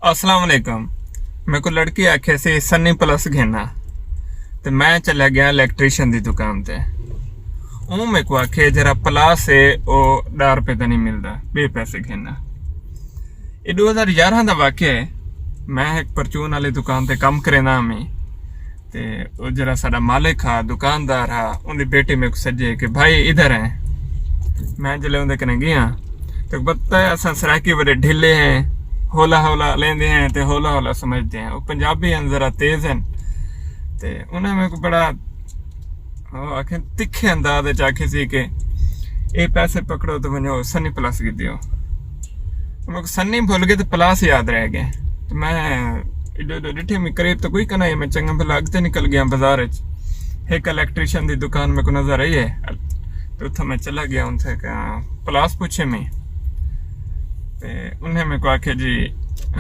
अस्सलाम वालेकुम। मेरे को लड़की आखे सी सन्नी प्लस घेना ते मैं चला गया इलेक्ट्रीशियन की दुकान ते। वो मेरे को आखे जरा प्लस है वो ₹10 का नहीं मिलता, बे पैसे घेना। ये 2011 का वाक्य है। मैं एक परचून वाली दुकान ते काम करेना हमें ते वो जरा साडा मालिक हा दुकानदार हा उनकी बेटी मेरे को सजे कि भाई इधर है। मैं जल्द उनके कने गया तो पता है असा सराकी बड़े ढीले हैं, हौला हौला लेंदे हैं ते हौला हौला समझते हैं। वो पंजाबी हैं, जरा तेज हैं ते उन्हें मेरे को बड़ा आखे तिखे अंदाज आखे सी कि ये पैसे पकड़ो तो वनो सन्नी प्लस की दियो। मेरे को सन्नी भूल गए तो प्लस याद रह गए। तो मैं डिठे में करीब तो कोई कना है, मैं चंगा भला अगते निकल गया बाजार। एक इलेक्ट्रीशियन की दुकान मेरे को नजर आई है तो उतना मैं चला गया उनसे प्लस पूछे में। उन्हें मेरे को आखे जी